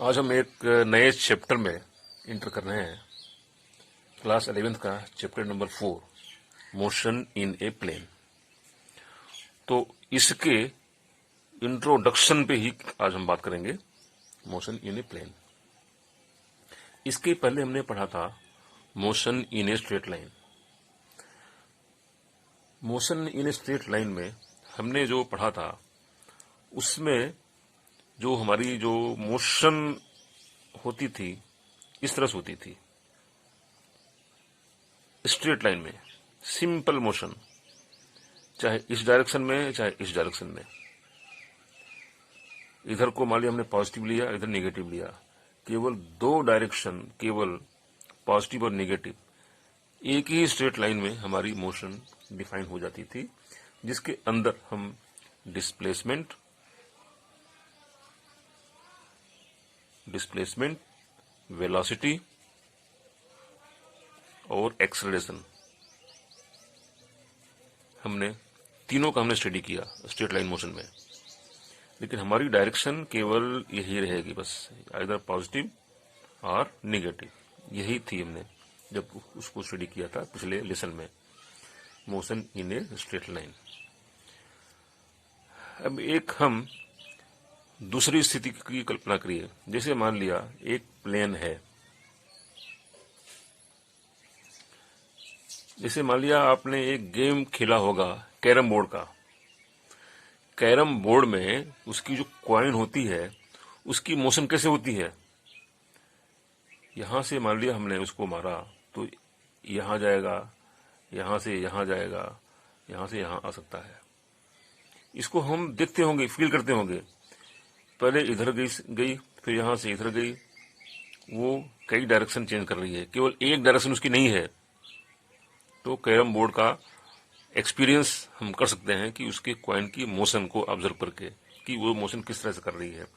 आज हम एक नए चैप्टर में इंटर कर रहे हैं। क्लास 11th का chapter number 4, motion in a plane. तो इसके इंट्रोडक्शन पे ही आज हम बात करेंगे, मोशन इन ए प्लेन। इसके पहले हमने पढ़ा था motion in a straight line. Motion in a straight line में हमने जो पढ़ा था उसमें जो हमारी जो मोशन होती थी इस तरह से होती थी, स्ट्रेट लाइन में सिंपल मोशन, चाहे इस डायरेक्शन में चाहे इस डायरेक्शन में। इधर को मान लिया हमने पॉजिटिव लिया, इधर नेगेटिव लिया, केवल दो डायरेक्शन, केवल पॉजिटिव और नेगेटिव, एक ही स्ट्रेट लाइन में हमारी मोशन डिफाइन हो जाती थी, जिसके अंदर हम डिस्प्लेसमेंट, वेलोसिटी और एक्सेलरेशन, हमने तीनों का हमने स्टडी किया स्ट्रेट लाइन मोशन में। लेकिन हमारी डायरेक्शन केवल यही रहेगी, बस आइदर पॉजिटिव और नेगेटिव, यही थी हमने जब उसको स्टडी किया था पिछले लेसन में, motion in a straight line. अब एक हम दूसरी स्थिति की कल्पना करिए। जैसे मान लिया एक प्लेन है, जैसे मान लिया आपने एक गेम खेला होगा कैरम बोर्ड का। कैरम बोर्ड में उसकी जो कॉइन होती है उसकी मोशन कैसे होती है, यहां से मान लिया हमने उसको मारा तो यहां जाएगा, यहां से यहां जाएगा, यहां से यहां आ सकता है। इसको हम देखते होंगे, फील करते होंगे। पहले इधर गई, फिर यहां से इधर गई, वो कई डायरेक्शन चेंज कर रही है, केवल एक डायरेक्शन उसकी नहीं है। तो कैरम बोर्ड का एक्सपीरियंस हम कर सकते हैं कि उसके कॉइन की मोशन को ऑब्जर्व करके कि वो मोशन किस तरह से कर रही है।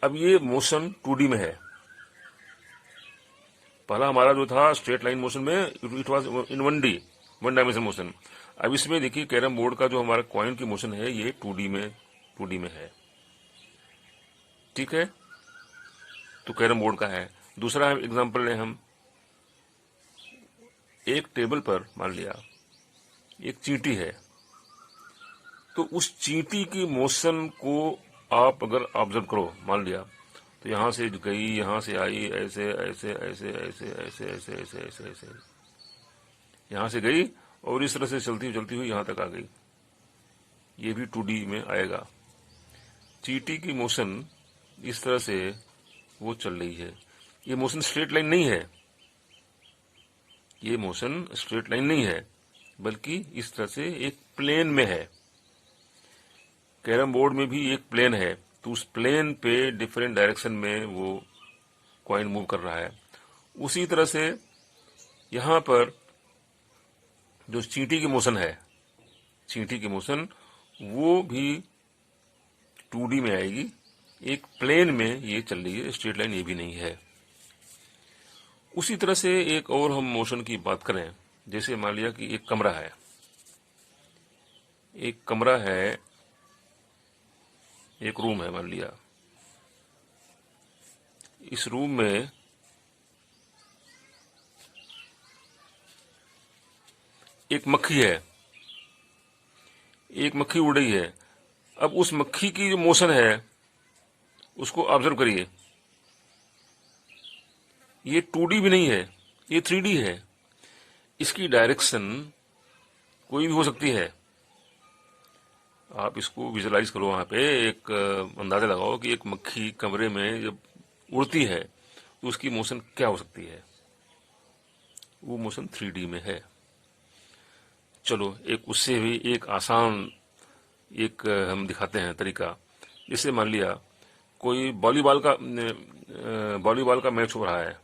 अब ये मोशन 2D में है। पहला हमारा जो था स्ट्रेट लाइन मोशन में it was in 1D, 1 dimension motion. अब इसमें देखिए कैरम बोर्ड का जो हमारा कॉइन की मोशन है ये 2D में है। ठीक है, तो कैरम बोर्ड का है। दूसरा एग्जांपल लें हम, एक टेबल पर मान लिया एक चींटी है, तो उस चींटी की मोशन को आप अगर ऑब्जर्व करो, मान लिया तो यहां से गई, यहां से आई, ऐसे ऐसे ऐसे ऐसे ऐसे ऐसे ऐसे ऐसे ऐसे, यहां से गई और इस तरह से चलती हुई यहां तक आ गई। ये भी 2D में आएगा। चींटी की मोशन इस तरह से वो चल रही है। ये मोशन स्ट्रेट लाइन नहीं है, ये मोशन स्ट्रेट लाइन नहीं है, बल्कि इस तरह से एक प्लेन में है। कैरम बोर्ड में भी एक प्लेन है, तो उस प्लेन पे डिफरेंट डायरेक्शन में वो कॉइन मूव कर रहा है। उसी तरह से यहां पर जो चींटी की मोशन है, चींटी की मोशन वो भी 2D में आएगी, एक प्लेन में ये चल रही है, स्ट्रेट लाइन ये भी नहीं है। उसी तरह से एक और हम मोशन की बात करें, जैसे मान लिया कि एक कमरा है, एक रूम है मान लिया। इस रूम में एक मक्खी है, एक मक्खी उड़ रही है। अब उस मक्खी की जो मोशन है उसको ऑब्जर्व करिए। ये 2D भी नहीं है, ये 3D है। इसकी डायरेक्शन कोई भी हो सकती है। आप इसको विजुलाइज करो, वहां पे एक अंदाजा लगाओ कि एक मक्खी कमरे में जब उड़ती है तो उसकी मोशन क्या हो सकती है। वो मोशन 3D में है। चलो एक उससे भी एक आसान एक हम दिखाते हैं तरीका। जैसे मान लिया कोई वॉलीबॉल का मैच हो रहा है।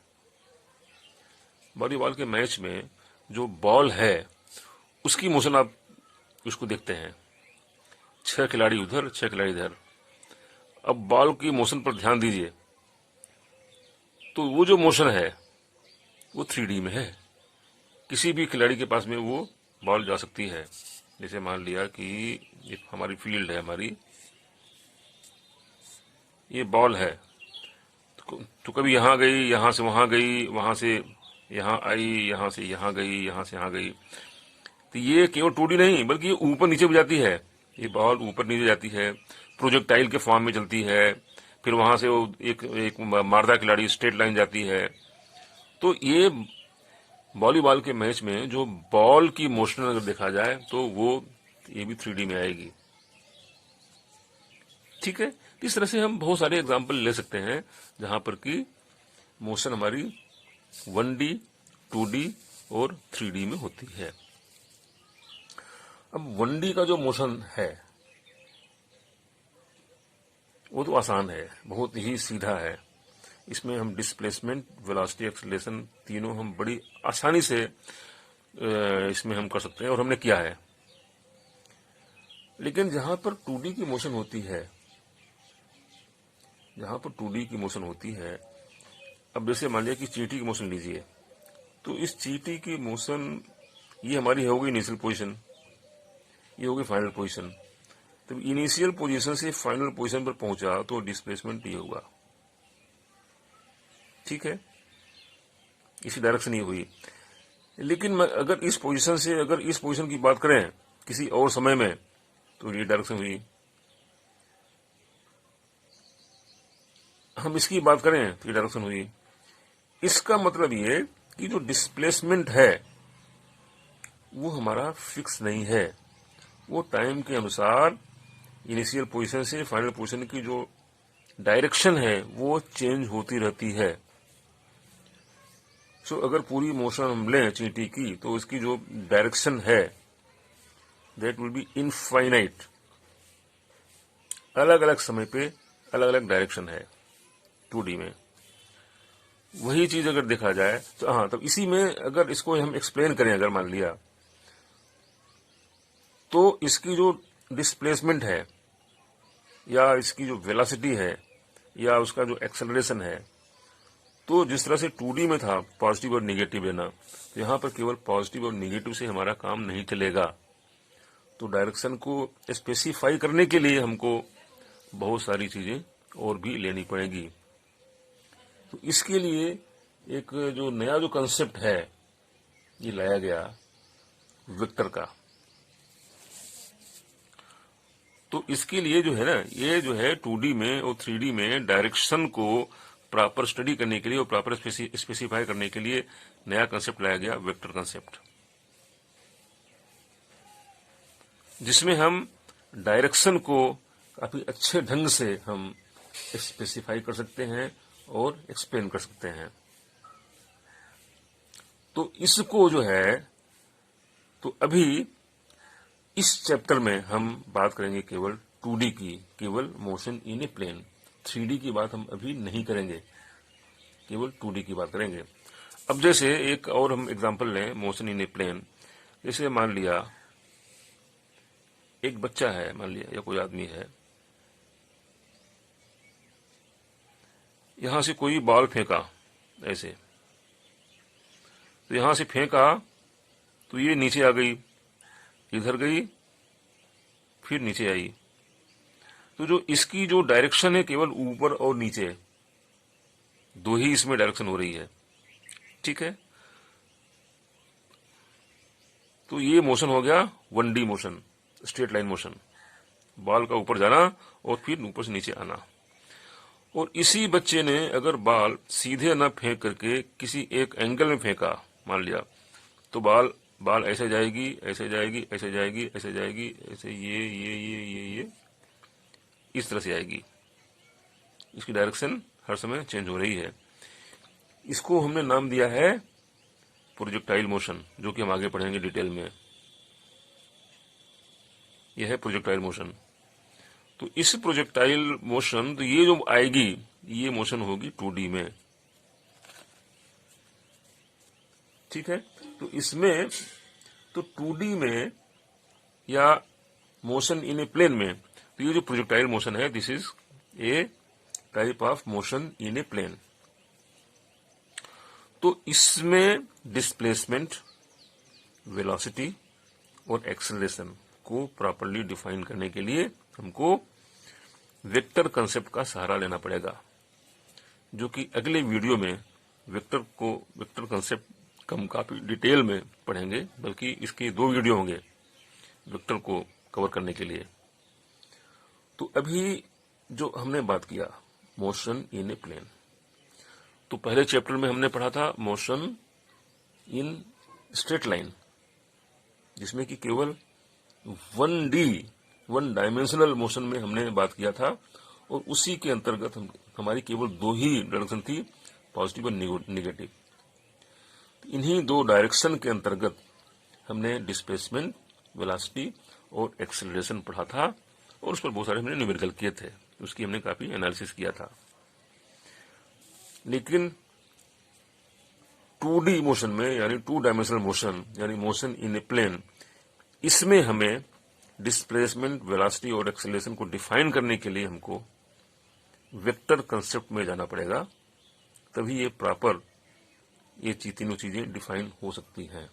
वॉलीबॉल के मैच में जो बॉल है उसकी मोशन आप उसको देखते हैं, 6 खिलाड़ी उधर, 6 खिलाड़ी इधर। अब बॉल की मोशन पर ध्यान दीजिए, तो वो जो मोशन है वो 3D में है। किसी भी खिलाड़ी के पास में वो बॉल जा सकती है। जैसे मान लिया कि एक हमारी फील्ड है, हमारी ये बॉल है, तो तो कभी यहाँ गई, यहाँ से वहां गई, वहां से यहाँ आई, यहाँ से यहाँ गई, यहाँ से यहाँ गई। तो ये केवल 2D नहीं बल्कि ये ऊपर नीचे भी जाती है। ये बॉल ऊपर नीचे जाती है, प्रोजेक्टाइल के फॉर्म में चलती है, फिर वहां से वो एक मारदा खिलाड़ी स्ट्रेट लाइन जाती है। तो ये वॉलीबॉल के मैच में जो बॉल की मोशन अगर देखा जाए तो वो ये भी 3D में आएगी। ठीक है, इस तरह से हम बहुत सारे एग्जाम्पल ले सकते हैं जहां पर कि मोशन हमारी 1D, 2D और 3D में होती है। अब 1D का जो मोशन है वो तो आसान है, बहुत ही सीधा है। इसमें हम डिस्प्लेसमेंट, वेलोसिटी, एक्सेलरेशन तीनों हम बड़ी आसानी से इसमें हम कर सकते हैं और हमने किया है। लेकिन जहां पर 2D की मोशन होती है, जहां पर 2D की मोशन होती है, अब जैसे मान लिया कि चींटी की मोशन लीजिए, तो इस चींटी की मोशन ये हमारी हो गई इनिशियल पोजीशन, ये होगी फाइनल पोजीशन। तो इनिशियल पोजीशन से फाइनल पोजीशन पर पहुंचा तो डिस्प्लेसमेंट ये होगा। ठीक है, इसी डायरेक्शन ये हुई। लेकिन अगर इस पोजीशन से अगर इस पोजीशन की बात करें किसी और समय में तो ये डायरेक्शन हुई। हम इसकी बात करें तो ये डायरेक्शन हुई। इसका मतलब ये कि जो डिस्प्लेसमेंट है वो हमारा फिक्स नहीं है, वो टाइम के अनुसार इनिशियल पोजीशन से फाइनल पोजीशन की जो डायरेक्शन है वो चेंज होती रहती है। सो अगर पूरी मोशन हम लें चींटी की तो इसकी जो डायरेक्शन है दैट विल बी इनफाइनाइट। अलग अलग समय पे अलग अलग डायरेक्शन है 2D में। वही चीज अगर देखा जाए तो हाँ, तब इसी में अगर इसको हम एक्सप्लेन करें, अगर मान लिया तो इसकी जो डिस्प्लेसमेंट है या इसकी जो वेलोसिटी है या उसका जो एक्सेलरेशन है, तो जिस तरह से 2D में था पॉजिटिव और निगेटिव लेना, तो यहां पर केवल पॉजिटिव और निगेटिव से हमारा काम नहीं चलेगा। तो डायरेक्शन को स्पेसिफाई करने के लिए हमको बहुत सारी चीजें और भी लेनी पड़ेगी। तो इसके लिए एक जो नया जो कंसेप्ट है ये लाया गया वेक्टर का। तो इसके लिए जो है ना, ये जो है 2D में और 3D में डायरेक्शन को प्रॉपर स्टडी करने के लिए और प्रॉपर स्पेसिफाई करने के लिए नया कंसेप्ट लाया गया, वेक्टर कंसेप्ट, जिसमें हम डायरेक्शन को काफी अच्छे ढंग से हम स्पेसिफाई कर सकते हैं और एक्सप्लेन कर सकते हैं। तो इसको जो है, तो अभी इस चैप्टर में हम बात करेंगे केवल 2D की, केवल motion in a plane. 3D की बात हम अभी नहीं करेंगे, केवल 2D की बात करेंगे। अब जैसे एक और हम एग्जांपल लें मोशन इन ए प्लेन। जैसे मान लिया एक बच्चा है, मान लिया, या कोई आदमी है, यहां से कोई बॉल फेंका ऐसे, तो यहां से फेंका तो ये नीचे आ गई, इधर गई, फिर नीचे आई। तो जो इसकी जो डायरेक्शन है केवल ऊपर और नीचे, दो ही इसमें डायरेक्शन हो रही है। ठीक है, तो ये मोशन हो गया 1D motion, straight line motion, ball का ऊपर जाना और फिर ऊपर से नीचे आना। और इसी बच्चे ने अगर बॉल सीधे न फेंक करके किसी एक एंगल में फेंका, मान लिया, तो बॉल ऐसे जाएगी, ऐसे जाएगी, ऐसे जाएगी, ऐसे जाएगी, ऐसे ये इस तरह से आएगी। इसकी डायरेक्शन हर समय चेंज हो रही है। इसको हमने नाम दिया है प्रोजेक्टाइल मोशन, जो कि हम आगे पढ़ेंगे डिटेल में। यह है प्रोजेक्टाइल मोशन। तो इस प्रोजेक्टाइल मोशन, तो ये जो आएगी ये मोशन होगी 2D में। ठीक है, तो इसमें तो 2D में या मोशन इन ए प्लेन में, तो ये जो प्रोजेक्टाइल मोशन है this is a type of motion in a plane. तो इसमें डिस्प्लेसमेंट, वेलोसिटी और एक्सेलरेशन को प्रॉपर्ली डिफाइन करने के लिए हमको वेक्टर कंसेप्ट का सहारा लेना पड़ेगा, जो कि अगले वीडियो में वेक्टर कंसेप्ट कम काफी डिटेल में पढ़ेंगे, बल्कि इसके 2 वीडियो होंगे वेक्टर को कवर करने के लिए। तो अभी जो हमने बात किया मोशन इन ए प्लेन, तो पहले चैप्टर में हमने पढ़ा था मोशन इन स्ट्रेट लाइन, जिसमें कि केवल 1 डायमेंशनल मोशन में हमने बात किया था, और उसी के अंतर्गत हमारी केवल 2 ही डायरेक्शन थी, पॉजिटिव और निगेटिव। इन्हीं 2 डायरेक्शन के अंतर्गत हमने डिस्प्लेसमेंट, वेलोसिटी और एक्सेलरेशन पढ़ा था, और उस पर बहुत सारे हमने न्यूमेरिकल किए थे, उसकी हमने काफी एनालिसिस किया था। लेकिन 2D मोशन में, यानी 2 डायमेंशनल मोशन, यानी मोशन इन ए प्लेन, इसमें हमें डिस्प्लेसमेंट, वेलोसिटी और एक्सेलरेशन को डिफाइन करने के लिए हमको वेक्टर कंसेप्ट में जाना पड़ेगा, तभी ये प्रॉपर ये तीनों चीजें डिफाइन हो सकती हैं।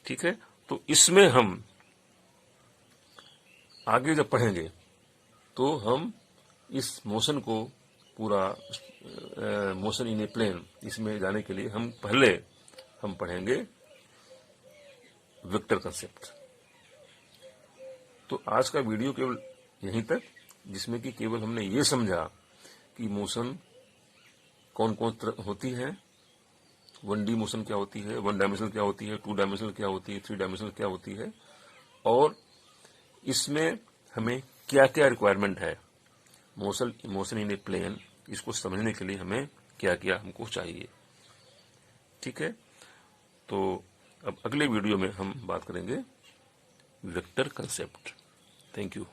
ठीक है, तो इसमें हम आगे जब पढ़ेंगे तो हम इस मोशन को पूरा मोशन इन ए प्लेन, इसमें जाने के लिए हम पहले पढ़ेंगे वेक्टर कंसेप्ट। तो आज का वीडियो केवल यहीं तक, जिसमें कि केवल हमने ये समझा कि मोशन कौन कौन तरह होती है, 1D मोशन क्या होती है, 1 डायमेंशनल क्या होती है, 2 डायमेंशनल क्या होती है, 3 डायमेंशनल क्या होती है, और इसमें हमें क्या क्या रिक्वायरमेंट है मोशन इन ए प्लेन, इसको समझने के लिए हमें क्या क्या हमको चाहिए। ठीक है, तो अब अगले वीडियो में हम बात करेंगे वेक्टर कंसेप्ट। Thank you.